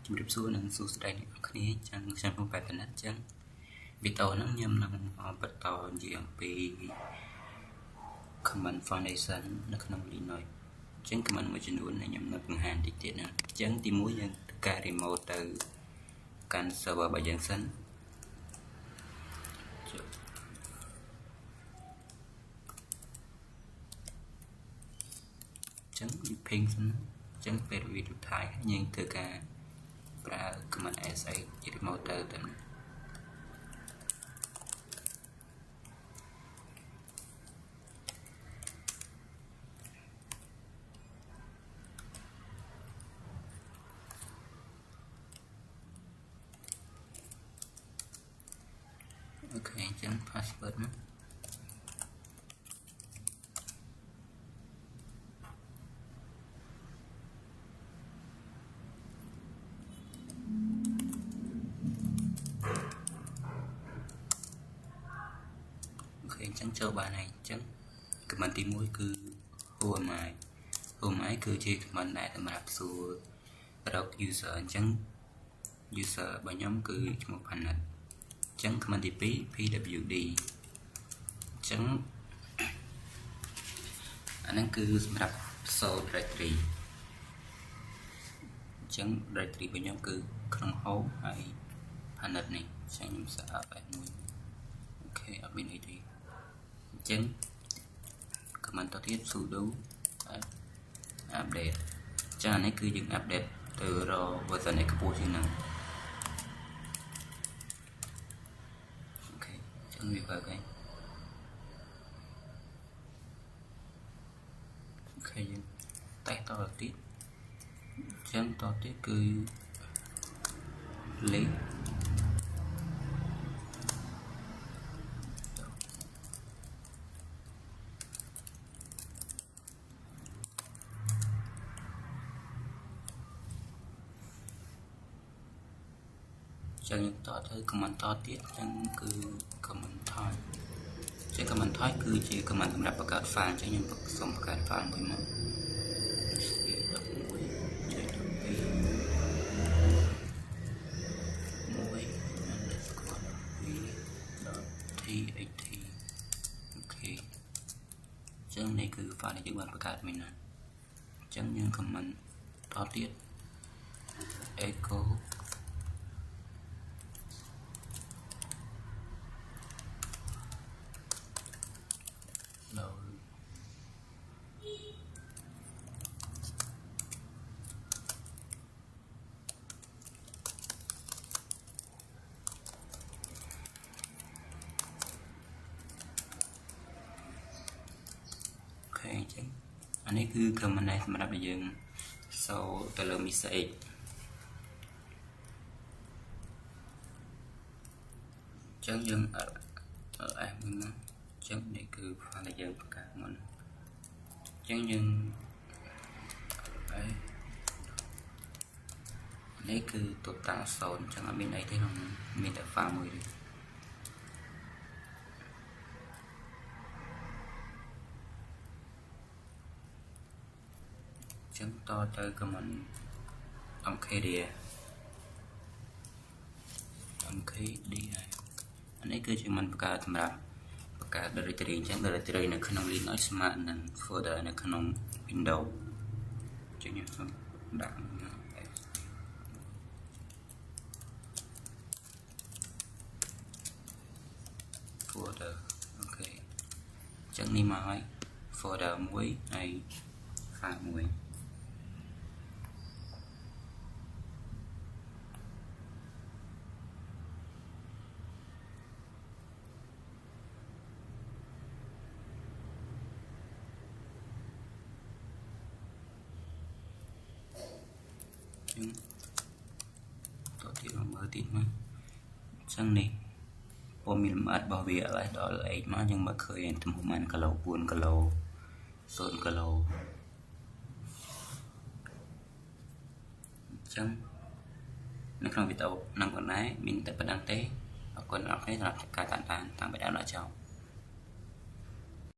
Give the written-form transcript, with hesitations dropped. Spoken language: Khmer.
ជំរាបសួរនិងសួស្តីអ្នកគ្នាចឹងខ្ញុំពុំបែបណាត់ចឹងវីដេអូហ្នឹងខ្ញុំនឹងបន្តនិយាយអំពី command foundation នៅក្នុង Linux ចឹង command មួយចំនួនខ្ញុំនឹងបង្ហាញតិចទៀតណាចឹងទី1យើងធ្វើការ remote ទៅកាន់ server របស់យើងសិនចឹង ping សិនចឹងពេលវីដេអូថៃយើងធ្វើការប្រើ command sh remote ទៅអូខេអញ្ចឹង password ណាអញ្ចឹងចូលបានហើយអញ្ចឹង command ទី1គឺ who am I គឺជា command ដែលសម្រាប់សួររក user អញ្ចឹង user របស់ខ្ញុំគឺឈ្មោះ Panet អញ្ចឹង command ទី2 pwd អញ្ចឹងអាហ្នឹងគឺសម្រាប់ show directory អញ្ចឹង directory របស់ខ្ញុំគឺក្នុង home ហើយ Panet នេះអញ្ចឹងខ្ញុំសាក update មួយអូខេអត់មានអីទេអញ្ចឹង command តទៀត sudo update ចាអានេះគឺយើង update ទៅរក version ឯខ្ពស់ជាងហ្នឹងអូខេអញ្ចឹងវាបើកហើយអូខេយើងតេស្តតទៀតអញ្ចឹងតទៀតគឺលេខចឹងតទៅ command តទៀតចឹងគឺ command type ចឹង command type គឺជា command សម្រាប់បង្កើត file ចឹងខ្ញុំសូមបង្កើត file មួយមក1.1.2.txt អូខេចឹងនេះគឺ file ដែលយើងបានបង្កើតមិញណាចឹងយើង command តទៀត echoអញ្ចឹងអានេះគឺ command សម្រាប់ឲ្យយើងសូរទៅលើ message អញ្ចឹងយើងls មួយមកអញ្ចឹងនេះគឺ file ដែលយើងបង្កើតមុនអញ្ចឹងយើងនេះគឺ total 0អញ្ចឹងអត់មានអីទេក្នុងមានតែ file មួយទេចឹងតទៅ command mkdir អានេះគឺជា command បង្កើតសម្រាប់បង្កើត directory អញ្ចឹង directory នៅក្នុង Linux ស្មើនឹង folder នៅក្នុង Windows អញ្ចឹងខ្ញុំសូមដាក់folder អូខេអញ្ចឹងនេះមកហើយ folder មួយហើយ file មួយតទៀតមើលទៀតមកអញ្ចឹងនេះពណ៌មានលម្អិតរបស់វា ls ដល់ h មកយើងមកឃើញទំហំប៉ុន្មានគីឡូ4គីឡូ0គីឡូអញ្ចឹងនៅក្នុងវីដេអូនឹងប៉ុណ្ណេះមានតែប៉ុណ្្នឹងទេអរគុណអ្នកនរគ្នាសម្រាប់ការតាមដានតាំងពីដើមដល់ចប់